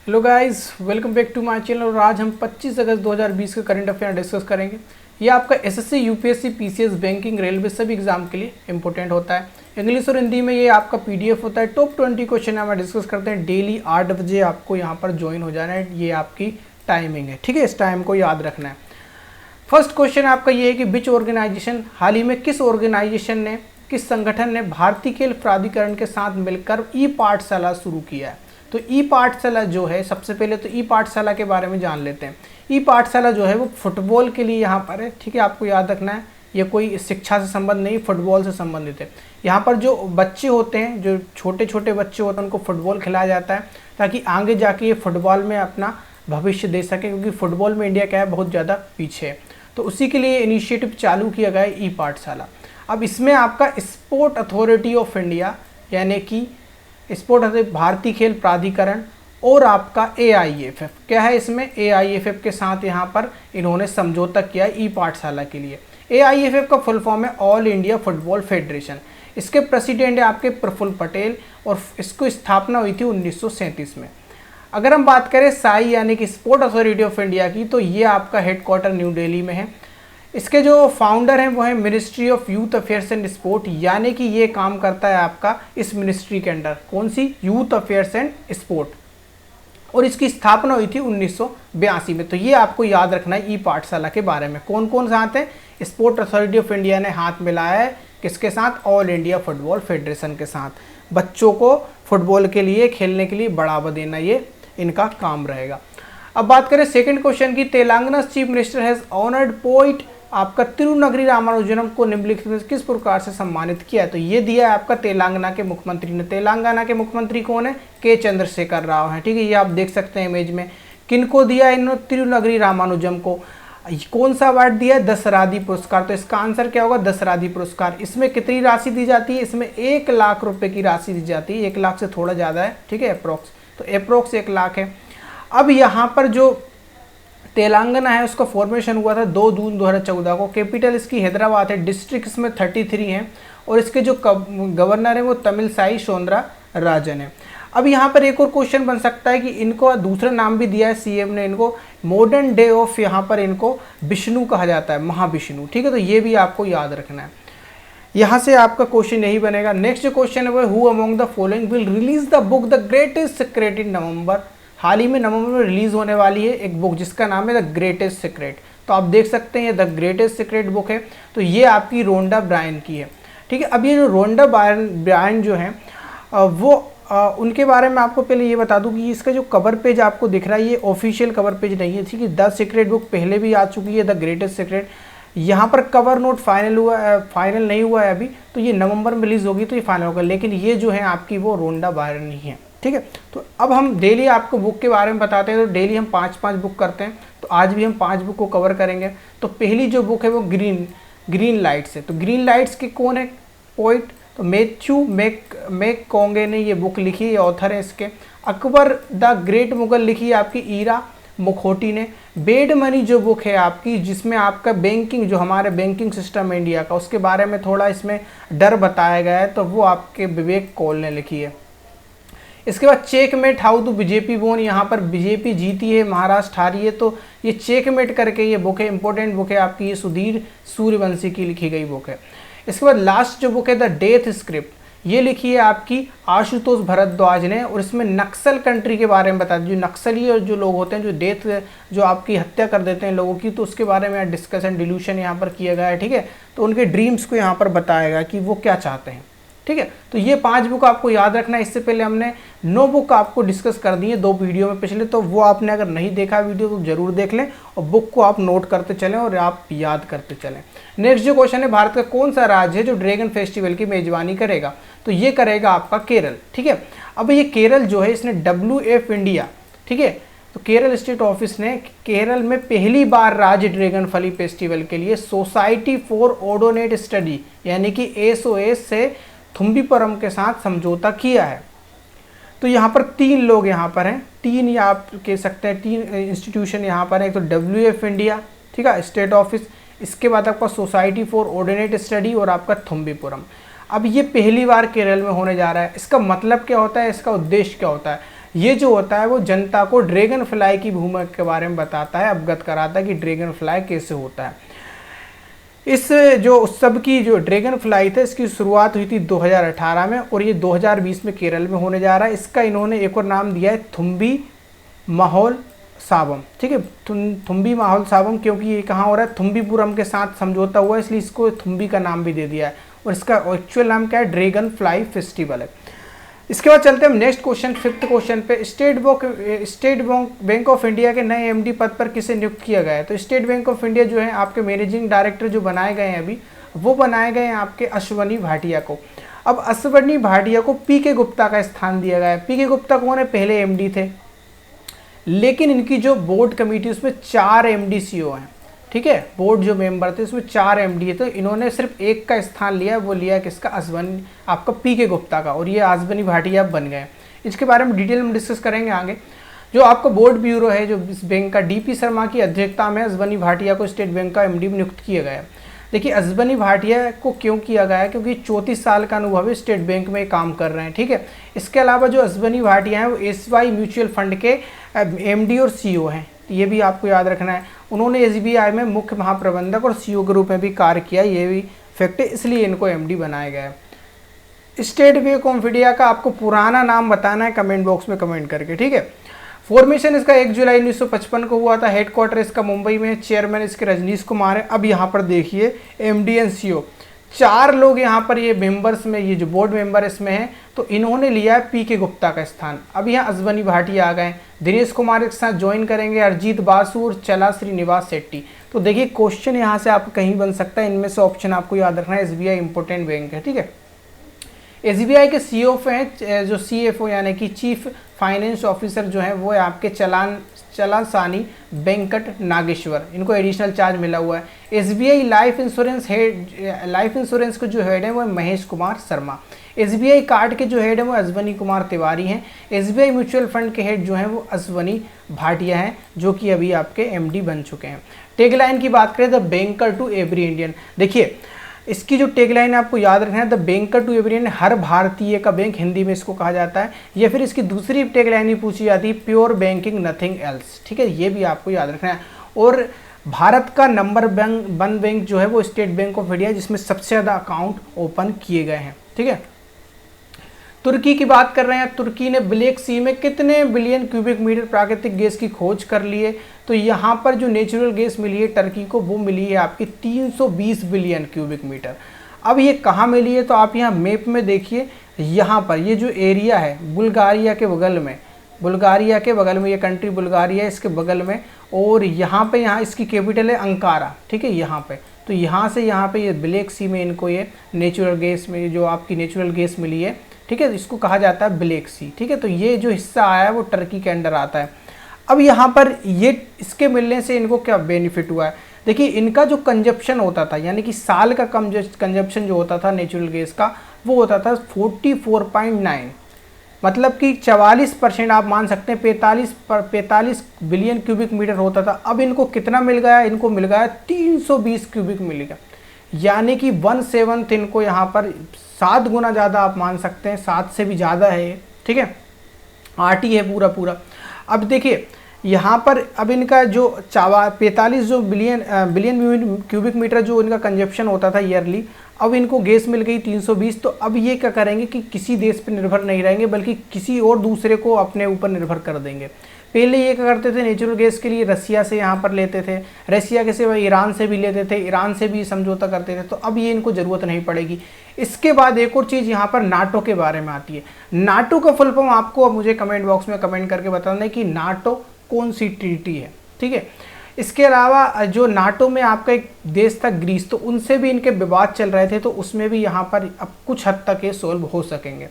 Hello guys, welcome back to my channel. और आज हम 25 अगस्त 2020 के करंट अफेयर डिस्कस करेंगे। ये आपका SSC, UPSC, PCS, banking, railway सभी एग्जाम के लिए इंपॉर्टेंट होता है। इंग्लिश और हिंदी में ये आपका पीडीएफ होता है। टॉप 20 क्वेश्चन हम डिस्कस करते हैं। डेली 8 बजे आपको यहाँ पर ज्वाइन हो जाना है। ये आपकी टाइमिंग है, ठीक है। इस टाइम को याद रखना है। फर्स्ट क्वेश्चन आपका ये है कि विच ऑर्गेनाइजेशन, हाल ही में किस ऑर्गेनाइजेशन ने, किस संगठन ने भारतीय खेल प्राधिकरण के साथ मिलकर ई पाठशाला शुरू किया है। तो ई पाठशाला जो है, सबसे पहले तो ई पाठशाला के बारे में जान लेते हैं। ई पाठशाला जो है वो फुटबॉल के लिए यहाँ पर है, ठीक है। आपको याद रखना है, ये कोई शिक्षा से संबंध नहीं, फुटबॉल से संबंधित है। यहाँ पर जो बच्चे होते हैं, जो छोटे छोटे बच्चे होते हैं, उनको फुटबॉल खिलाया जाता है ताकि आगे जाके ये फुटबॉल में अपना भविष्य दे सके, क्योंकि फुटबॉल में इंडिया क्या है, बहुत ज़्यादा पीछे है। तो उसी के लिए इनिशिएटिव चालू किया गया है ई पाठशाला। अब इसमें आपका स्पोर्ट अथॉरिटी ऑफ इंडिया, यानी कि स्पोर्ट भारतीय खेल प्राधिकरण, और आपका AIFF क्या है, इसमें AIFF के साथ यहाँ पर इन्होंने समझौता किया है ई पाठशाला के लिए। AIFF का फुल फॉर्म है ऑल इंडिया फुटबॉल फेडरेशन। इसके प्रेसिडेंट है आपके प्रफुल्ल पटेल, और इसको स्थापना हुई थी 1937 में। अगर हम बात करें साई यानी कि स्पोर्ट अथॉरिटी ऑफ इंडिया की, तो ये आपका हेडक्वार्टर न्यू दिल्ली में है। इसके जो फाउंडर हैं वो है ministry of youth affairs and sport, यानी कि ये काम करता है आपका इस मिनिस्ट्री के अंडर। कौन सी? Youth affairs and sport. और इसकी स्थापना हुई थी 1982 में। तो ये आपको याद रखना है ई पाठशाला के बारे में। कौन कौन साथ है? स्पोर्ट अथॉरिटी ऑफ इंडिया ने हाथ मिलाया है किसके साथ? ऑल इंडिया फुटबॉल फेडरेशन के साथ। बच्चों को फुटबॉल के लिए, खेलने के लिए बढ़ावा देना, ये इनका काम रहेगा। अब बात करें सेकंड क्वेश्चन की। Telangana chief minister has honoured poet आपका तिरुनगरी रामानुजम को निम्नलिखित में किस प्रकार से सम्मानित किया है। तो ये दिया है आपका तेलंगाना के मुख्यमंत्री ने। तेलंगाना के मुख्यमंत्री कौन है? के चंद्रशेखर राव हैं, ठीक है। ये आप देख सकते हैं इमेज में। किनको दिया इन्होंने? तिरुनगरी रामानुजम को। कौन सा अवार्ड दिया है? दशरथी पुरस्कार। तो इसका आंसर क्या होगा? दशरथी पुरस्कार। इसमें कितनी राशि दी जाती है? इसमें 1 लाख रुपए की राशि दी जाती है। 1 लाख से थोड़ा ज़्यादा है, ठीक है, अप्रोक्स। तो अप्रोक्स 1 लाख है। अब यहाँ पर जो तेलंगाना है उसका फॉर्मेशन हुआ था 2 जून 2014 को। कैपिटल इसकी हैदराबाद है। डिस्ट्रिक्ट इसमें 33 हैं, और इसके जो गवर्नर है वो तमिलसाई सौंदरराजन है। अब यहाँ पर एक और क्वेश्चन बन सकता है कि इनको दूसरा नाम भी दिया है सीएम ने, इनको मॉडर्न डे ऑफ, यहाँ पर इनको विष्णु कहा जाता है, महाविष्णु, ठीक है। तो ये भी आपको याद रखना है। यहाँ से आपका क्वेश्चन यही बनेगा। नेक्स्ट जो क्वेश्चन है वो, who among the following will release the book the greatest secret in November. हाल ही में नवंबर में रिलीज होने वाली है एक बुक जिसका नाम है द ग्रेटेस्ट सीक्रेट। तो आप देख सकते हैं द ग्रेटेस्ट सीक्रेट बुक है। तो ये आपकी रोंडा ब्रायन की है, ठीक है। अब ये जो रोंडा ब्रायन जो है वो उनके बारे में आपको पहले ये बता दूं कि इसका जो कवर पेज आपको दिख रहा है ये ऑफिशियल कवर पेज नहीं है, ठीक है। द सीक्रेट बुक पहले भी आ चुकी है, द ग्रेटेस्ट सीक्रेट। यहाँ पर कवर नोट फाइनल नहीं हुआ है अभी, तो ये नवंबर में रिलीज होगी तो ये फाइनल होगा। लेकिन ये जो है आपकी वो रोंडा ब्रायन ही है, ठीक है। तो अब हम डेली आपको बुक के बारे में बताते हैं। तो डेली हम 5-5 बुक करते हैं, तो आज भी हम 5 बुक को कवर करेंगे। तो पहली जो बुक है वो ग्रीन लाइट्स है। तो ग्रीन लाइट्स के कौन है पोइट? तो मैथ्यू मैककॉन्गे ने ये बुक लिखी है, ऑथर है इसके। अकबर द ग्रेट मुगल लिखी है आपकी ईरा मुखोटी ने। बेड मनी जो बुक है आपकी, जिसमें आपका बैंकिंग, जो हमारे बैंकिंग सिस्टम है इंडिया का, उसके बारे में थोड़ा इसमें डर बताया गया है, तो वो आपके विवेक कौल ने लिखी है। इसके बाद चेकमेट हाउ टू बीजेपी वोन, यहाँ पर बीजेपी जीती है, महाराष्ट्र हारी है। तो ये चेकमेट करके ये बुक है, इंपॉर्टेंट बुक है आपकी, ये सुधीर सूर्यवंशी की लिखी गई बुक है। इसके बाद लास्ट जो बुक है द डेथ स्क्रिप्ट, ये लिखी है आपकी आशुतोष भारद्वाज ने, और इसमें नक्सल कंट्री के बारे में बताया, जो नक्सली और जो लोग होते हैं जो जो आपकी हत्या कर देते हैं लोगों की, तो उसके बारे में डिस्कशन डिल्यूशन यहाँ पर किया गया है, ठीक है। तो उनके ड्रीम्स को यहाँ पर बताया गया कि वो क्या चाहते हैं, ठीक है। तो ये 5 बुक आपको याद रखना है। इससे पहले हमने 9 बुक आपको डिस्कस कर दी है 2 वीडियो में पिछले, तो वो आपने अगर नहीं देखा वीडियो तो जरूर देख लें, और बुक को आप नोट करते चलें और आप याद करते चलें। नेक्स्ट जो क्वेश्चन है, भारत का कौन सा राज्य है जो ड्रैगन फेस्टिवल की मेजबानी करेगा? तो ये करेगा आपका केरल, ठीक है। अब ये केरल जो है, इसने WF इंडिया, ठीक है, तो केरल स्टेट ऑफिस ने केरल में पहली बार राज्य ड्रैगन फली फेस्टिवल के लिए सोसाइटी फॉर ओडोनेट स्टडी यानी कि SOS से थुम्बीपुरम के साथ समझौता किया है। तो यहाँ पर 3 लोग यहाँ पर हैं, 3 या आप कह सकते हैं 3 इंस्टीट्यूशन यहाँ पर है। तो WF इंडिया, ठीक है, स्टेट ऑफिस, इसके बाद आपका सोसाइटी फॉर ओर्डिनेट स्टडी, और आपका थुम्बीपुरम। अब ये पहली बार केरल में होने जा रहा है। इसका मतलब क्या होता है, इसका उद्देश्य क्या होता है? ये जो होता है वो जनता को ड्रैगन फ्लाई की भूमिका के बारे में बताता है, अवगत कराता है कि ड्रैगन फ्लाई कैसे होता है। इस जो उत्सव की जो ड्रैगन फ्लाई था इसकी शुरुआत हुई थी 2018 में और ये 2020 में केरल में होने जा रहा है। इसका इन्होंने एक और नाम दिया है थुम्बी महोल सावम, ठीक है, थुम्बी माहौल सावम, क्योंकि ये कहाँ हो रहा है, थुम्बीपुरम के साथ समझौता हुआ है, इसलिए इसको थुम्बी का नाम भी दे दिया है। और इसका एक्चुअल नाम क्या है, ड्रैगन फ्लाई फेस्टिवल है। इसके बाद चलते हैं हम नेक्स्ट क्वेश्चन, 5th क्वेश्चन पे। स्टेट बैंक ऑफ इंडिया के नए एमडी पद पर किसे नियुक्त किया गया है? तो स्टेट बैंक ऑफ इंडिया जो है आपके मैनेजिंग डायरेक्टर जो बनाए गए हैं अभी, वो बनाए गए हैं आपके अश्वनी भाटिया को। अब अश्वनी भाटिया को पीके गुप्ता का स्थान दिया गया है। पीके गुप्ता कौन है, पहले एमडी थे, लेकिन इनकी जो बोर्ड कमेटी उसमें 4 एमडी सीईओ हैं, ठीक है, बोर्ड जो मेंबर थे उसमें 4 एमडी है, तो इन्होंने सिर्फ एक का स्थान लिया, वो लिया किसका, अश्वनी आपका पीके गुप्ता का, और ये अश्वनी भाटिया बन गए। इसके बारे में डिटेल में डिस्कस करेंगे आगे। जो आपका बोर्ड ब्यूरो है जो इस बैंक का, डीपी शर्मा की अध्यक्षता में अश्वनी भाटिया को स्टेट बैंक का एमडी नियुक्त किया गया है। देखिए अश्वनी भाटिया को क्यों किया गया है, क्योंकि 34 साल का अनुभव है, स्टेट बैंक में काम कर रहे हैं, ठीक है। इसके अलावा जो अश्वनी भाटिया हैं वो एसवाई म्यूचुअल फंड के एमडी और सीईओ हैं, ये भी आपको याद रखना है। उन्होंने एसबीआई में मुख्य महाप्रबंधक और सीईओ के रूप में भी कार्य किया, ये भी फैक्ट है, इसलिए इनको एमडी बनाया गया है। स्टेट बैंक ऑफ इंडिया का आपको पुराना नाम बताना है कमेंट बॉक्स में कमेंट करके, ठीक है। फॉर्मेशन इसका 1 जुलाई 1955 को हुआ था। हेडक्वार्टर इसका मुंबई में, चेयरमैन इसके रजनीश कुमार है। अब यहाँ पर देखिए एमडी एंड सीईओ 4 लोग यहाँ पर ये मेंबर्स में, ये जो बोर्ड मेंबर इसमें हैं, तो इन्होंने लिया है पीके गुप्ता का स्थान। अब यहाँ अश्वनी भाटिया आ गए, दिनेश कुमार के साथ ज्वाइन करेंगे अरिजीत बासु और चला श्रीनिवास शेट्टी। तो देखिए क्वेश्चन यहाँ से आप कहीं बन सकता है, इनमें से ऑप्शन आपको याद रखना है, एसबीआई इंपॉर्टेंट बैंक है, ठीक है। एसबीआई के सीईओ हैं जो सीएफओ यानी कि चीफ फाइनेंस ऑफिसर जो है वो है आपके चलासानी वेंकट नागेश्वर, इनको एडिशनल चार्ज मिला हुआ है। एसबीआई लाइफ इंश्योरेंस के जो हेड है वो है महेश कुमार शर्मा। एसबीआई कार्ड के जो हेड है वो अश्वनी कुमार तिवारी हैं। एसबीआई म्यूचुअल फंड के हेड जो हैं वो अश्वनी भाटिया हैं, जो कि अभी आपके एमडी बन चुके हैं। टैगलाइन की बात करें, the banker to every Indian. देखिए इसकी जो टैगलाइन है आपको याद रखना है, the banker to every Indian, हर भारतीय का बैंक, हिंदी में इसको कहा जाता है। या फिर इसकी दूसरी टैगलाइन ही पूछी जाती है, प्योर बैंकिंग नथिंग एल्स, ठीक है, ये भी आपको याद रखना है। और भारत का नंबर 1 बैंक जो है वो स्टेट बैंक ऑफ इंडिया, जिसमें सबसे ज़्यादा अकाउंट ओपन किए गए हैं, ठीक है। तुर्की की बात कर रहे हैं, तुर्की ने ब्लैक सी में कितने बिलियन क्यूबिक मीटर प्राकृतिक गैस की खोज कर ली है? तो यहाँ पर जो नेचुरल गैस मिली है टर्की को, वो मिली है आपकी 320 बिलियन क्यूबिक मीटर। अब ये कहाँ मिली है, तो आप यहाँ मैप में देखिए, यहाँ पर ये जो एरिया है बुल्गारिया के बगल में, बुल्गारिया के बगल में, ये कंट्री बुल्गारिया है इसके बगल में, और यहाँ पे इसकी कैपिटल है अंकारा, ठीक है, यहाँ पे। तो यहाँ से यहाँ पे ये ब्लैक सी में इनको ये नेचुरल गैस में जो आपकी नेचुरल गैस मिली है, ठीक है, इसको कहा जाता है ब्लैक सी, ठीक है। तो ये जो हिस्सा आया है वो टर्की के अंडर आता है। अब यहाँ पर ये इसके मिलने से इनको क्या बेनिफिट हुआ है? देखिए इनका जो कंजप्शन होता था, यानी कि साल का कंजप्शन जो होता था नेचुरल गैस का, वो होता था 44.9, मतलब कि 44% आप मान सकते हैं, 45 बिलियन क्यूबिक मीटर होता था। अब इनको कितना मिल गया? इनको मिल गया 320 क्यूबिक मिल गया, यानी कि 1/7 इनको यहाँ पर 7 गुना ज़्यादा आप मान सकते हैं, 7 से भी ज़्यादा है ये, ठीक है, 8 ही है पूरा। अब देखिए यहाँ पर अब इनका जो 45 जो बिलियन क्यूबिक मीटर जो इनका कंजप्शन होता था ईयरली, अब इनको गैस मिल गई 320। तो अब ये क्या करेंगे कि किसी देश पर निर्भर नहीं रहेंगे, बल्कि किसी और दूसरे को अपने ऊपर निर्भर कर देंगे। पहले ये क्या करते थे, नेचुरल गैस के लिए रसिया से यहाँ पर लेते थे, रसिया के सिवा ईरान से भी लेते थे, ईरान से भी समझौता करते थे। तो अब ये इनको ज़रूरत नहीं पड़ेगी। इसके बाद एक और चीज़ यहाँ पर नाटो के बारे में आती है। नाटो का फुल फॉर्म आपको मुझे कमेंट बॉक्स में कमेंट करके बताना है कि नाटो कौन सी ट्रीटी है, ठीक है। इसके अलावा जो नाटो में आपका एक देश था ग्रीस, तो उनसे भी इनके विवाद चल रहे थे, तो उसमें भी यहाँ पर अब कुछ हद तक ये सोल्व हो सकेंगे।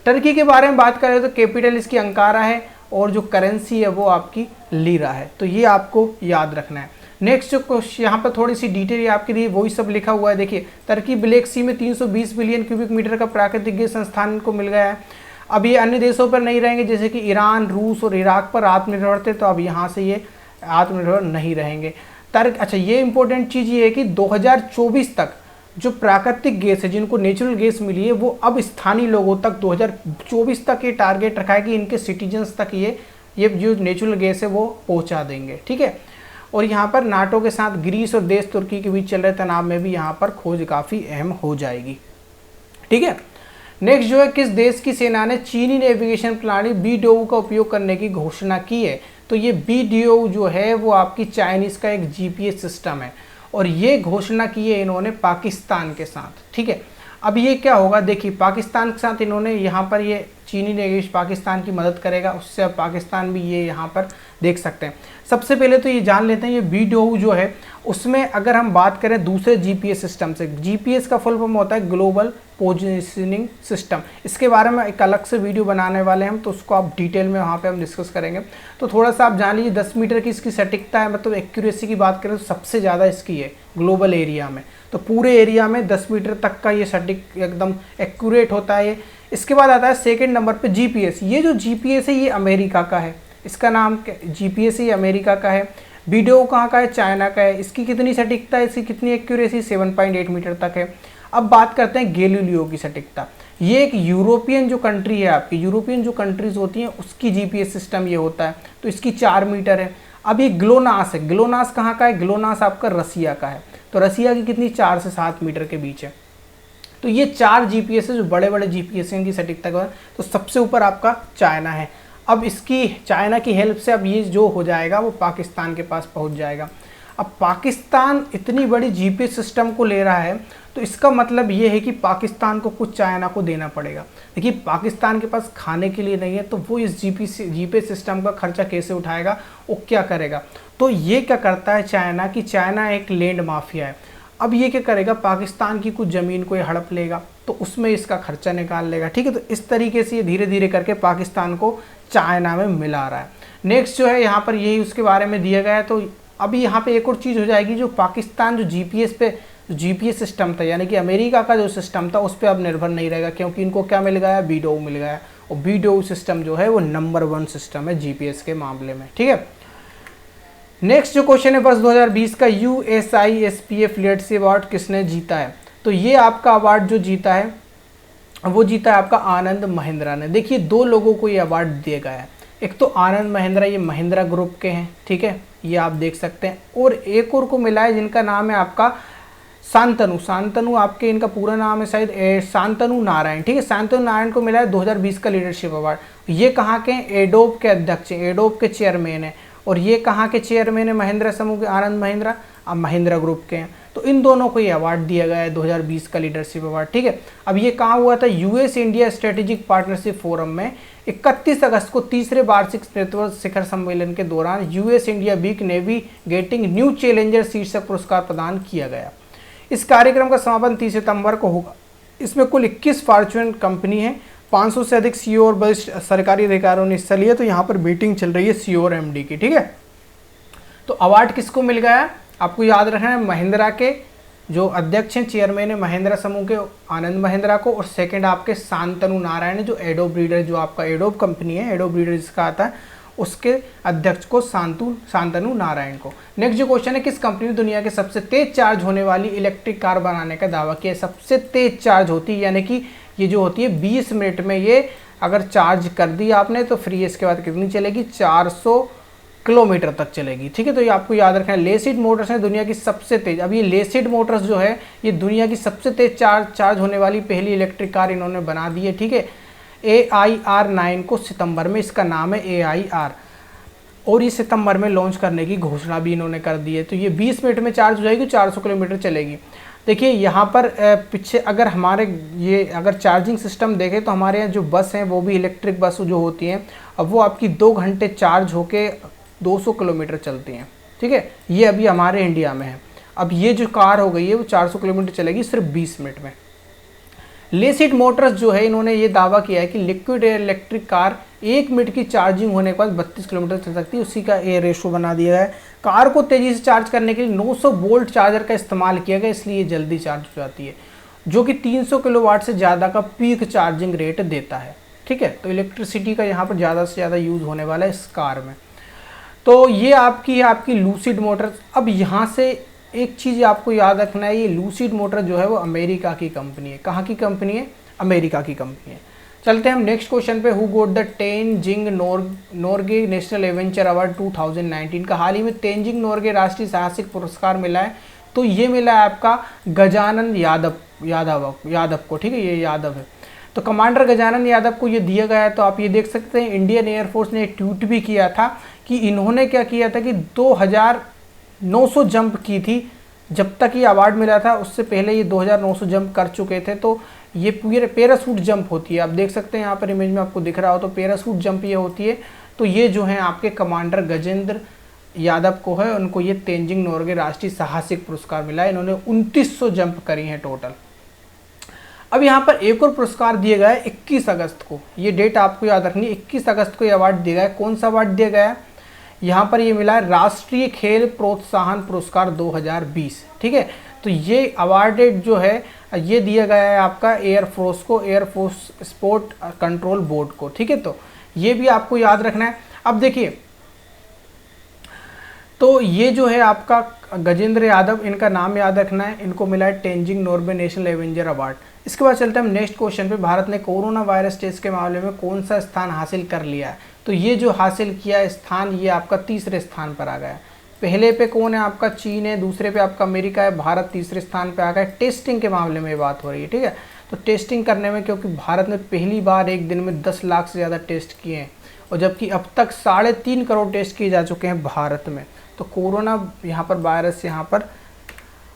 टर्की के बारे में बात करें तो कैपिटल इसकी अंकारा है और जो करेंसी है वो आपकी लीरा है, तो ये आपको याद रखना है। नेक्स्ट जो यहाँ पर थोड़ी सी डिटेल आपके लिए वही सब लिखा हुआ है। देखिए टर्की ब्लैक सी में 320 बिलियन क्यूबिक मीटर का प्राकृतिक गैस संस्थान को मिल गया है। अब ये अन्य देशों पर नहीं रहेंगे, जैसे कि ईरान, रूस और इराक पर आत्मनिर्भर थे, तो अब यहाँ से ये आत्मनिर्भर नहीं रहेंगे। अच्छा ये इंपॉर्टेंट चीज़ ये है कि 2024 तक जो प्राकृतिक गैस है, जिनको नेचुरल गैस मिली है, वो अब स्थानीय लोगों तक 2024 तक ये टारगेट रखा है कि इनके सिटीजन्स तक ये जो नेचुरल गैस है वो पहुंचा देंगे। ठीक है, और यहाँ पर नाटो के साथ ग्रीस और देश तुर्की के बीच चल रहे तनाव में भी यहाँ पर खोज काफ़ी अहम हो जाएगी। ठीक है, नेक्स्ट जो है, किस देश की सेना ने चीनी नेविगेशन प्रणाली BDOU का उपयोग करने की घोषणा की है? तो ये BDOU जो है वो आपकी चाइनीज़ का एक GPS सिस्टम है और ये घोषणा की है इन्होंने पाकिस्तान के साथ। ठीक है, अब ये क्या होगा, देखिए पाकिस्तान के साथ इन्होंने यहाँ पर ये चीनी नेविगेशन पाकिस्तान की मदद करेगा, उससे अब पाकिस्तान भी ये यहाँ पर देख सकते हैं। सबसे पहले तो ये जान लेते हैं, ये BDOU जो है उसमें अगर हम बात करें दूसरे GPS सिस्टम से, GPS का फुल फॉर्म होता है ग्लोबल पोजिशनिंग सिस्टम। इसके बारे में एक अलग से वीडियो बनाने वाले हैं हम, तो उसको आप डिटेल में वहाँ पे हम डिस्कस करेंगे। तो थोड़ा सा आप जान लीजिए 10 मीटर की इसकी सटीकता है, मतलब एक्यूरेसी की बात करें तो सबसे ज़्यादा इसकी है ग्लोबल एरिया में। तो पूरे एरिया में 10 मीटर तक का ये सटीक एकदम एक्यूरेट होता है ये। इसके बाद आता है सेकेंड नंबर पर GPS। ये जो GPS है ये अमेरिका का है, इसका नाम GPS ये अमेरिका का है। BDOU कहाँ का है? चाइना का है। इसकी कितनी सटीकता है, इसकी कितनी एक्यूरेसी? 7.8 मीटर तक है। अब बात करते हैं गैलीलियो की सटीकता। ये एक यूरोपियन जो कंट्री है, आपकी यूरोपियन जो कंट्रीज होती हैं उसकी GPS सिस्टम ये होता है, तो इसकी 4 मीटर है। अब ये ग्लोनास है, ग्लोनास कहाँ का है? ग्लोनास आपका रसिया का है, तो रसिया की कितनी? 4 से 7 मीटर के बीच है। तो ये 4 GPS है जो बड़े बड़े GPS हैं, इनकी सटीकता का, तो सबसे ऊपर आपका चाइना है। अब इसकी चाइना की हेल्प से अब ये जो हो जाएगा वो पाकिस्तान के पास पहुंच जाएगा। अब पाकिस्तान इतनी बड़ी GPS सिस्टम को ले रहा है, तो इसका मतलब ये है कि पाकिस्तान को कुछ चाइना को देना पड़ेगा। देखिए पाकिस्तान के पास खाने के लिए नहीं है, तो वो इस GPS सिस्टम का खर्चा कैसे उठाएगा, वो क्या करेगा? तो ये क्या करता है चाइना, कि चाइना एक लैंड माफिया है। अब ये क्या करेगा, पाकिस्तान की कुछ ज़मीन को ये हड़प लेगा, तो उसमें इसका खर्चा निकाल लेगा। ठीक है, तो इस तरीके से ये धीरे धीरे करके पाकिस्तान को चाइना में मिला रहा है। नेक्स्ट जो है यहाँ पर यही उसके बारे में दिया गया है। तो अभी यहाँ पे एक और चीज़ हो जाएगी, जो पाकिस्तान जो GPS सिस्टम था, यानी कि अमेरिका का जो सिस्टम था, उस पर अब निर्भर नहीं रहेगा, क्योंकि इनको क्या मिल गया? BDOU मिल गया। और BDOU सिस्टम जो है वो नंबर 1 सिस्टम है GPS के मामले में। ठीक है, नेक्स्ट जो क्वेश्चन है, वर्ष 2020 का USISPF लीडरशिप अवार्ड किसने जीता है? तो ये आपका अवार्ड जो जीता है वो जीता है आपका आनंद महिंद्रा ने। देखिए 2 लोगों को ये अवार्ड दिया गया है, एक तो आनंद महिंद्रा, ये महिंद्रा ग्रुप के हैं। ठीक है, ये आप देख सकते हैं, और एक और को मिला है जिनका नाम है आपका शांतनु आपके, इनका पूरा नाम है शायद शांतनु नारायण। ठीक है, शांतनु नारायण को मिला है 2020 का लीडरशिप अवार्ड। ये कहाँ के? एडोब के अध्यक्ष हैं, एडोब के चेयरमैन हैं। और ये कहाँ के चेयरमैन है? महिंद्रा समूह के, आनंद महिंद्रा, अब महिंद्रा ग्रुप के हैं। तो इन दोनों को ये अवार्ड दिया गया है 2020 का लीडरशिप अवार्ड। ठीक है, अब ये कहाँ हुआ था? US India strategic partnership forum में 31 अगस्त को तीसरे वार्षिक नेतृत्व शिखर सम्मेलन के दौरान US India week navigating new challenger शीर्षक पुरस्कार प्रदान किया गया। इस कार्यक्रम का समापन 30 सितंबर को होगा। इसमें कुल 21 फॉर्च्यून कंपनी है, 500 से अधिक CEO और वरिष्ठ सरकारी अधिकारियों ने हिस्सा लिया। तो यहाँ पर मीटिंग चल रही है CEO और MD की। ठीक है, तो अवार्ड किसको मिल गया? आपको याद रखना है, महिंद्रा के जो अध्यक्ष हैं, चेयरमैन है महिंद्रा समूह के, आनंद महिंद्रा को, और सेकंड आपके शांतनु नारायण, जो एडोब रीडर, जो आपका एडोब कंपनी है, एडोब रीडर जिसका आता है, उसके अध्यक्ष को शांतनु नारायण को। नेक्स्ट जो क्वेश्चन है, किस कंपनी ने दुनिया के सबसे तेज चार्ज होने वाली इलेक्ट्रिक कार बनाने का दावा किया? सबसे तेज चार्ज होती है, यानी कि ये जो होती है 20 मिनट में ये अगर चार्ज कर दी आपने तो फ्री, इसके बाद कितनी चलेगी? 400 किलोमीटर तक चलेगी। ठीक है, तो ये आपको याद रखना है। लेसिड मोटर्स है दुनिया की सबसे तेज, अब ये लेसिड मोटर्स जो है ये दुनिया की सबसे तेज चार्ज होने वाली पहली इलेक्ट्रिक कार इन्होंने बना दी है। ठीक है, AIR9 को सितंबर में, इसका नाम है AIR, और ये सितंबर में लॉन्च करने की घोषणा भी इन्होंने कर दी है। तो ये 20 मिनट में चार्ज हो जाएगी, 400 किलोमीटर चलेगी। देखिए यहाँ पर पीछे अगर हमारे ये अगर चार्जिंग सिस्टम देखें तो हमारे यहाँ जो बस हैं वो भी इलेक्ट्रिक बस जो होती हैं, अब वो आपकी 2 घंटे चार्ज होके 200 किलोमीटर चलती हैं। ठीक है, ये अभी हमारे इंडिया में है। अब ये जो कार हो गई है वो 400 किलोमीटर चलेगी सिर्फ 20 मिनट में। लेसिड मोटर्स जो है इन्होंने ये दावा किया है कि लिक्विड इलेक्ट्रिक कार 1 मिनट की चार्जिंग होने के बाद 32 किलोमीटर चल सकती है, उसी का ये रेशो बना दिया है। कार को तेज़ी से चार्ज करने के लिए 900 वोल्ट चार्जर का इस्तेमाल किया गया, इसलिए ये जल्दी चार्ज हो जाती है, जो कि 300 किलोवाट से ज़्यादा का पीक चार्जिंग रेट देता है। ठीक है, तो इलेक्ट्रिसिटी का यहाँ पर ज़्यादा से ज़्यादा यूज़ होने वाला है इस कार में। तो ये आपकी लूसिड मोटर्स। अब यहाँ से एक चीज़ आपको याद रखना है, ये लूसिड मोटर जो है वो अमेरिका की कंपनी है। कहाँ की कंपनी है? अमेरिका की कंपनी है। चलते हैं हम नेक्स्ट क्वेश्चन पे। Who got the Tenzing Norgay national adventure award 2019 का हाल ही में तेनजिंग नोर्गे राष्ट्रीय साहसिक पुरस्कार मिला है, तो ये मिला है आपका गजानन यादव को। ठीक है, ये यादव है। तो कमांडर गजानन यादव को ये दिया गया है। तो आप ये देख सकते हैं इंडियन एयरफोर्स ने एक ट्वीट भी किया था कि इन्होंने क्या किया था कि 2900 जंप की थी जब तक ये अवार्ड मिला था। उससे पहले ये 2900 जंप कर चुके थे। तो ये पूरे पैरासूट जंप होती है, आप देख सकते हैं यहाँ पर इमेज में आपको दिख रहा हो, तो पैरासूट जंप ये होती है। तो ये जो है आपके कमांडर गजेंद्र यादव को है, उनको ये तेनजिंग नोर्गे राष्ट्रीय साहसिक पुरस्कार मिला है। इन्होंने 2900 जंप करी हैं टोटल। अब यहाँ पर एक और पुरस्कार दिया गया है 21 अगस्त को, ये डेट आपको याद रखनी है। 21 अगस्त को ये अवार्ड दिया गया है। कौन सा अवार्ड दिया गया है? यहाँ पर ये मिला है राष्ट्रीय खेल प्रोत्साहन पुरस्कार 2020। ठीक है, तो ये अवार्डेड जो है ये दिया गया है आपका एयरफोर्स को, एयरफोर्स स्पोर्ट कंट्रोल बोर्ड को। ठीक है, तो ये भी आपको याद रखना है। अब देखिए, तो ये जो है आपका गजेंद्र यादव, इनका नाम याद रखना है, इनको मिला है Tenzing Norgay national Avenger award. इसके बाद चलते हैं हम नेक्स्ट क्वेश्चन पे। भारत ने कोरोना वायरस टेस्ट के मामले में कौन सा स्थान हासिल कर लिया है? तो ये जो हासिल किया स्थान, ये आपका तीसरे स्थान पर आ गया है। पहले पे कौन है? आपका चीन है, दूसरे पे आपका अमेरिका है, भारत तीसरे स्थान पे आ गया है। टेस्टिंग के मामले में ये बात हो रही है। ठीक है, तो टेस्टिंग करने में, क्योंकि भारत ने पहली बार एक दिन में 10 लाख से ज़्यादा टेस्ट किए हैं, और जबकि अब तक 3.5 करोड़ टेस्ट किए जा चुके हैं भारत में। तो कोरोना यहाँ पर वायरस यहाँ पर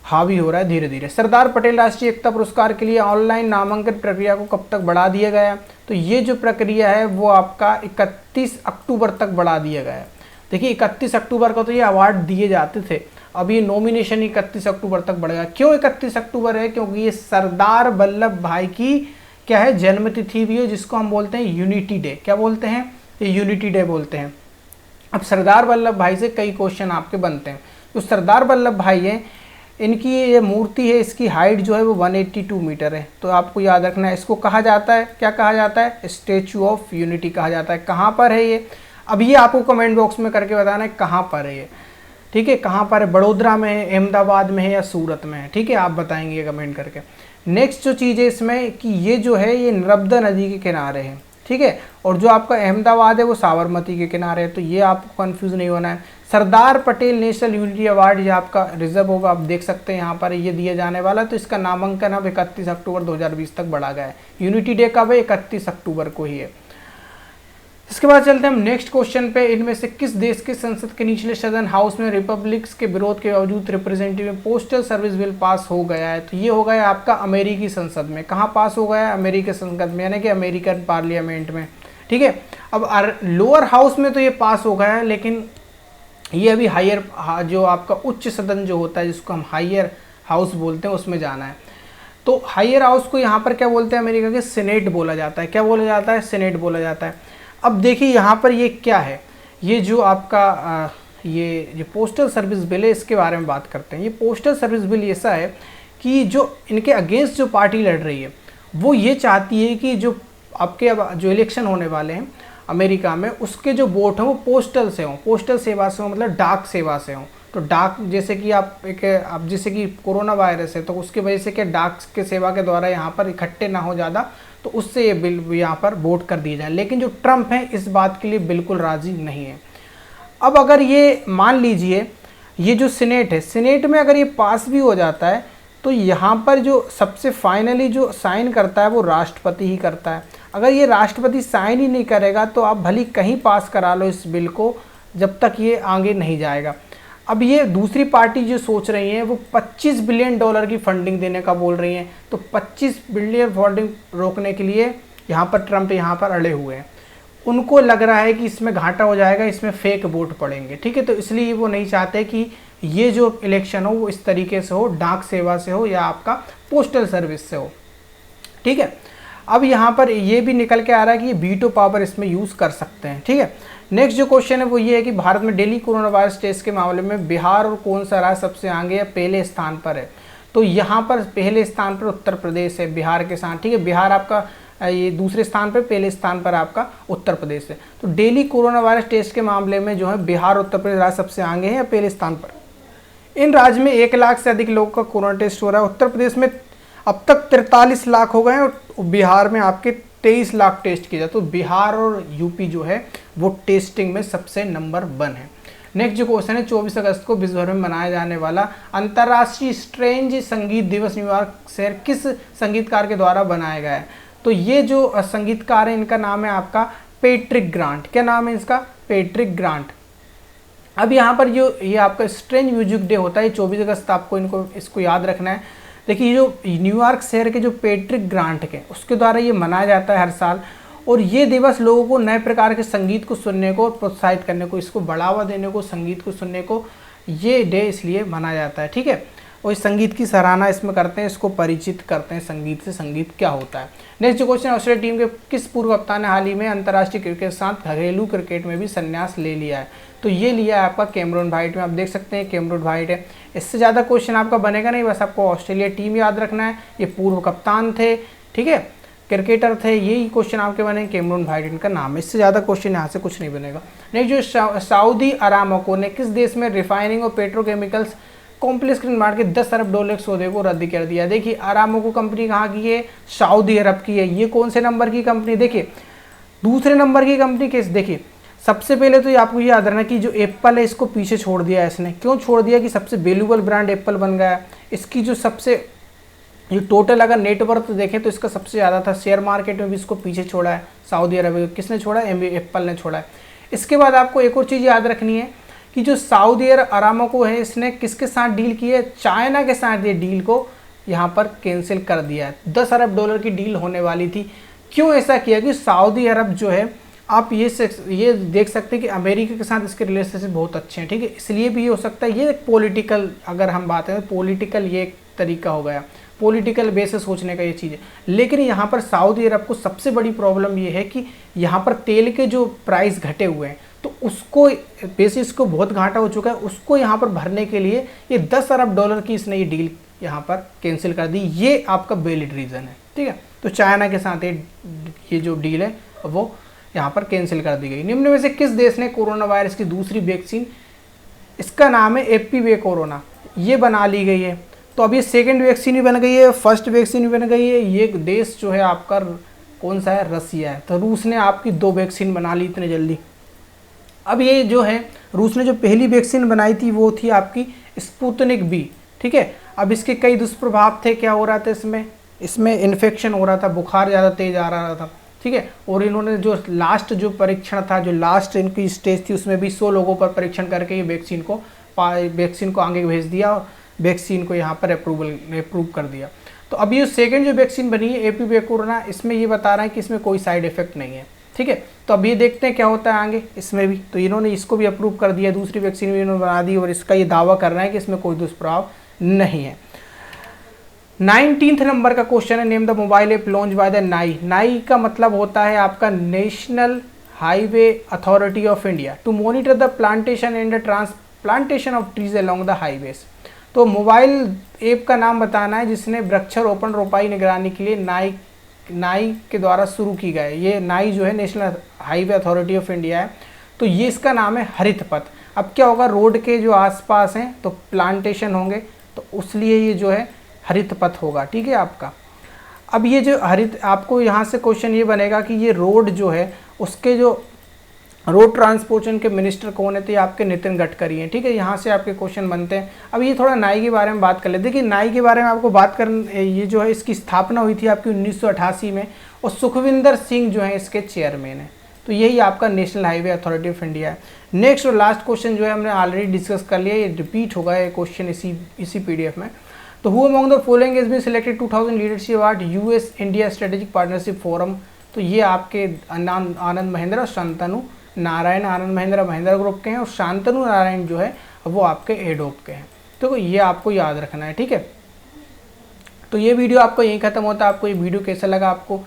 हावी हो रहा है धीरे धीरे। सरदार पटेल राष्ट्रीय एकता पुरस्कार के लिए ऑनलाइन नामांकन प्रक्रिया को कब तक बढ़ा दिया गया है? तो ये जो प्रक्रिया है वो आपका 31 अक्टूबर तक बढ़ा दिया गया है। देखिए 31 अक्टूबर को तो ये अवार्ड दिए जाते थे, अब ये नॉमिनेशन 31 अक्टूबर तक बढ़ेगा। क्यों 31 अक्टूबर है? क्योंकि ये सरदार वल्लभ भाई की क्या है, जन्मतिथि भी है, जिसको हम बोलते हैं यूनिटी डे। क्या बोलते हैं? ये यूनिटी डे बोलते हैं। अब सरदार वल्लभ भाई से कई क्वेश्चन आपके बनते हैं। जो सरदार वल्लभ भाई हैं, इनकी ये मूर्ति है, इसकी हाइट जो है वो 182 मीटर है। तो आपको याद रखना है, इसको कहा जाता है, क्या कहा जाता है? स्टैचू ऑफ यूनिटी कहा जाता है। कहाँ पर है ये? अब ये आपको कमेंट बॉक्स में करके बताना है कहाँ पर है ये। ठीक है, कहाँ पर है? बड़ोदरा में है, अहमदाबाद में है, या सूरत में है? ठीक है, आप बताएंगे कमेंट करके। नेक्स्ट जो चीज़ है इसमें कि ये जो है ये नर्मदा नदी के किनारे है। ठीक है, और जो आपका अहमदाबाद है वो साबरमती के किनारे है। तो ये आपको कंफ्यूज नहीं होना है। Sardar Patel national unity award ये आपका रिजर्व होगा, आप देख सकते हैं यहाँ पर ये दिया जाने वाला। तो इसका नामांकन अब 31 अक्टूबर 2020 तक बढ़ा गया है। यूनिटी डे कब है? 31 अक्टूबर को ही है। इसके बाद चलते हैं हम नेक्स्ट क्वेश्चन पे। इनमें से किस देश के संसद के निचले सदन हाउस में रिपब्लिक्स के विरोध के बावजूद representative postal service bill pass हो गया है? तो ये हो गया आपका अमेरिकी संसद में। कहाँ पास हो गया है? अमेरिकी संसद में, यानी कि अमेरिकन पार्लियामेंट में। ठीक है, अब लोअर हाउस में तो ये पास हो गया है, लेकिन ये अभी हायर जो आपका उच्च सदन जो होता है, जिसको हम हायर हाउस बोलते हैं, उसमें जाना है। तो हायर हाउस को यहाँ पर क्या बोलते हैं? अमेरिका के सेनेट बोला जाता है। क्या बोला जाता है? सेनेट बोला जाता है। अब देखिए यहाँ पर ये क्या है, ये जो आपका ये पोस्टल सर्विस बिल है, इसके बारे में बात करते हैं। ये पोस्टल सर्विस बिल ऐसा है कि जो इनके अगेंस्ट जो पार्टी लड़ रही है वो ये चाहती है कि जो आपके अब जो इलेक्शन होने वाले हैं अमेरिका में, उसके जो वोट हैं वो पोस्टल से हों, पोस्टल सेवा से हों, मतलब डाक सेवा से हों। तो डाक, जैसे कि आप जैसे कि कोरोना वायरस है, तो उसकी वजह से क्या डाक के सेवा के द्वारा यहाँ पर इकट्ठे ना हो ज़्यादा, तो उससे ये बिल यहाँ पर वोट कर दिए जाए। लेकिन जो ट्रम्प है इस बात के लिए बिल्कुल राज़ी नहीं है। अब अगर ये मान लीजिए ये जो सीनेट है, सीनेट में अगर ये पास भी हो जाता है, तो यहाँ पर जो सबसे फाइनली जो साइन करता है वो राष्ट्रपति ही करता है। अगर ये राष्ट्रपति साइन ही नहीं करेगा तो आप भली कहीं पास करा लो इस बिल को, जब तक ये आगे नहीं जाएगा। अब ये दूसरी पार्टी जो सोच रही है वो $25 बिलियन की फंडिंग देने का बोल रही हैं। तो 25 बिलियन फंडिंग रोकने के लिए यहाँ पर ट्रम्प यहाँ पर अड़े हुए हैं। उनको लग रहा है कि इसमें घाटा हो जाएगा, इसमें फेक वोट पड़ेंगे। ठीक है, तो इसलिए वो नहीं चाहते कि ये जो इलेक्शन हो वो इस तरीके से हो, डाक सेवा से हो या आपका पोस्टल सर्विस से हो। ठीक है, अब यहाँ पर ये भी निकल के आ रहा है कि ये वीटो पावर इसमें यूज़ कर सकते हैं। ठीक है, नेक्स्ट जो क्वेश्चन है वो ये है कि भारत में डेली कोरोना वायरस टेस्ट के मामले में बिहार और कौन सा राज्य सबसे आगे या पहले स्थान पर है? तो यहाँ पर पहले स्थान पर उत्तर प्रदेश है बिहार के साथ। ठीक है, बिहार आपका ये दूसरे स्थान पर, पहले स्थान पर आपका उत्तर प्रदेश है। तो डेली कोरोना वायरस टेस्ट के मामले में जो है बिहार उत्तर प्रदेश राज्य सबसे आगे है या पहले स्थान पर? इन राज्य में 1 लाख से अधिक लोगों का कोरोना टेस्ट हो रहा है। उत्तर प्रदेश में अब तक 43 लाख हो गए हैं और बिहार में आपके 23 लाख टेस्ट किए जाए। तो बिहार और यूपी जो है वो टेस्टिंग में सबसे नंबर 1 है। नेक्स्ट जो क्वेश्चन है, 24 अगस्त को विश्व भर में मनाया जाने वाला अंतर्राष्ट्रीय स्ट्रेंज संगीत दिवस न्यूयॉर्क शहर किस संगीतकार के द्वारा बनाया गया है? तो ये जो संगीतकार है इनका नाम है आपका पैट्रिक ग्रांट। क्या नाम है इसका? Patrick grant. अब यहाँ पर जो ये आपका स्ट्रेंज म्यूजिक डे होता है 24 अगस्त, आपको इसको याद रखना है। देखिए जो न्यूयॉर्क शहर के जो पैट्रिक ग्रांट के उसके द्वारा ये मनाया जाता है हर साल, और ये दिवस लोगों को नए प्रकार के संगीत को सुनने को प्रोत्साहित करने को, इसको बढ़ावा देने को, संगीत को सुनने को ये डे इसलिए मनाया जाता है। ठीक है, और इस संगीत की सराहना इसमें करते हैं, इसको परिचित करते हैं संगीत से, संगीत क्या होता है। नेक्स्ट जो क्वेश्चन, ऑस्ट्रेलिया टीम के किस पूर्व कप्तान ने हाल ही में अंतर्राष्ट्रीय क्रिकेट के साथ घरेलू क्रिकेट में भी संन्यास ले लिया है? तो ये लिया है आपका कैमरून व्हाइट में। आप देख सकते हैं कैमरून व्हाइट है। इससे ज़्यादा क्वेश्चन आपका बनेगा नहीं, बस आपको ऑस्ट्रेलिया टीम याद रखना है, ये पूर्व कप्तान थे, ठीक है, क्रिकेटर थे, यही क्वेश्चन आपके बने। कैमरून व्हाइट इनका नाम है, इससे ज़्यादा क्वेश्चन यहाँ से कुछ नहीं बनेगा। नेक्स्ट जो सऊदी अरामको ने किस देश में रिफाइनिंग और पेट्रोकेमिकल्स कॉम्प्लेक्स के निर्माण के 10 अरब डॉलर के सौदे को रद्द कर दिया? देखिए अरामको कंपनी कहाँ की है? सऊदी अरब की है। ये कौन से नंबर की कंपनी? देखिए दूसरे नंबर की कंपनी किस? देखिए सबसे पहले तो ये आपको याद रखना कि जो एप्पल है इसको पीछे छोड़ दिया है इसने। क्यों छोड़ दिया? कि सबसे वैल्यूबल ब्रांड एप्पल बन गया। इसकी जो सबसे ये टोटल अगर नेटवर्थ देखें तो इसका सबसे ज़्यादा था। शेयर मार्केट में भी इसको पीछे छोड़ा है सऊदी अरब। किसने छोड़ा? एप्पल ने छोड़ा है। इसके बाद आपको एक और चीज़ याद रखनी है कि जो सऊदी अरामको है इसने किसके साथ डील की है? चाइना के साथ ये डील को यहाँ पर कैंसिल कर दिया है। 10 अरब डॉलर की डील होने वाली थी। क्यों ऐसा किया? कि सऊदी अरब जो है आप ये देख सकते हैं कि अमेरिका के साथ इसके रिलेशनशिप बहुत अच्छे हैं, ठीक है, इसलिए भी ये हो सकता है। ये पॉलिटिकल, अगर हम बात करें पॉलिटिकल, ये एक तरीका हो गया, पॉलिटिकल बेसिस सोचने का ये चीज़ है। लेकिन यहाँ पर सऊदी अरब को सबसे बड़ी प्रॉब्लम ये है कि यहाँ पर तेल के जो प्राइस घटे हुए हैं तो उसको बेसिस को बहुत घाटा हो चुका है, उसको यहाँ पर भरने के लिए ये 10 अरब डॉलर की इसने ये डील यहाँ पर कैंसिल कर दी। ये आपका वैलिड रीज़न है, ठीक है। तो चाइना के साथ ये जो डील है वो यहाँ पर कैंसिल कर दी गई। निम्न में से किस देश ने कोरोना वायरस की दूसरी वैक्सीन, इसका नाम है एपीवे कोरोना, ये बना ली गई है। तो अब ये सेकेंड वैक्सीन भी बन गई है, फर्स्ट वैक्सीन भी बन गई है। ये देश जो है आपका कौन सा है? रसिया है। तो रूस ने आपकी 2 वैक्सीन बना ली इतने जल्दी। अब ये जो है रूस ने जो पहली वैक्सीन बनाई थी वो थी आपकी स्पुतनिक बी, ठीक है। अब इसके कई दुष्प्रभाव थे। क्या हो रहा था? इसमें इन्फेक्शन हो रहा था, बुखार ज़्यादा तेज आ रहा था, ठीक है। और इन्होंने जो लास्ट जो परीक्षण था, जो लास्ट इनकी स्टेज थी, उसमें भी 100 लोगों पर परीक्षण करके ये वैक्सीन को आगे भेज दिया और वैक्सीन को यहाँ पर अप्रूव कर दिया। तो अब ये सेकेंड जो वैक्सीन बनी है एपीवे कोरोना, इसमें ये बता रहा है कि इसमें कोई साइड इफेक्ट नहीं है, ठीक है। तो अब ये देखते हैं क्या होता है आगे इसमें भी। तो इन्होंने इसको भी अप्रूव कर दिया, दूसरी वैक्सीन भी इन्होंने बना दी और इसका ये दावा कर रहे हैं कि इसमें कोई दुष्प्रभाव नहीं है। 19th नंबर का क्वेश्चन है, name the mobile app launch by the NHAI. NHAI का मतलब होता है आपका national highway authority of India to monitor the plantation and transplantation of trees along the highways. तो मोबाइल ऐप का नाम बताना है जिसने वृक्षारोपण रोपाई निगरानी के लिए नाई के द्वारा शुरू की गई। ये नाई जो है national highway authority of India है। तो ये इसका नाम है हरित पथ। अब क्या होगा? रोड के जो आसपास हैं तो प्लांटेशन होंगे, तो उसलिए ये जो है हरित पथ होगा, ठीक है आपका। अब ये जो हरित, आपको यहाँ से क्वेश्चन ये बनेगा कि ये रोड जो है उसके जो रोड ट्रांसपोर्टेशन के मिनिस्टर कौन है? तो ये आपके नितिन गडकरी हैं, ठीक है। यहाँ से आपके क्वेश्चन बनते हैं। अब ये थोड़ा नाई के बारे में बात कर लेते हैं। देखिए नाई के बारे में आपको बात ये जो है इसकी स्थापना हुई थी आपकी 1988 में और सुखविंदर सिंह जो है इसके चेयरमैन है। तो यही आपका national highway authority of India है। नेक्स्ट और लास्ट क्वेश्चन जो है हमने ऑलरेडी डिस्कस कर लिया, ये रिपीट होगा ये क्वेश्चन इसी पीडीएफ में। तो who among the following has been selected 2000 leadership award US India strategic partnership forum. तो ये आपके आनंद महेंद्र और शांतनु नारायण, आनंद महेंद्र ग्रुप के हैं और शांतनु नारायण जो है वो आपके एडोप के हैं। तो ये आपको याद रखना है, ठीक है। तो ये वीडियो आपको यहीं खत्म होता है। आपको ये वीडियो कैसा लगा आपको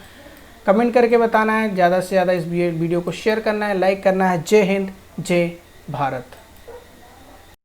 कमेंट करके बताना है, ज़्यादा से ज़्यादा इस वीडियो को शेयर करना है, लाइक करना है। जय हिंद, जय भारत।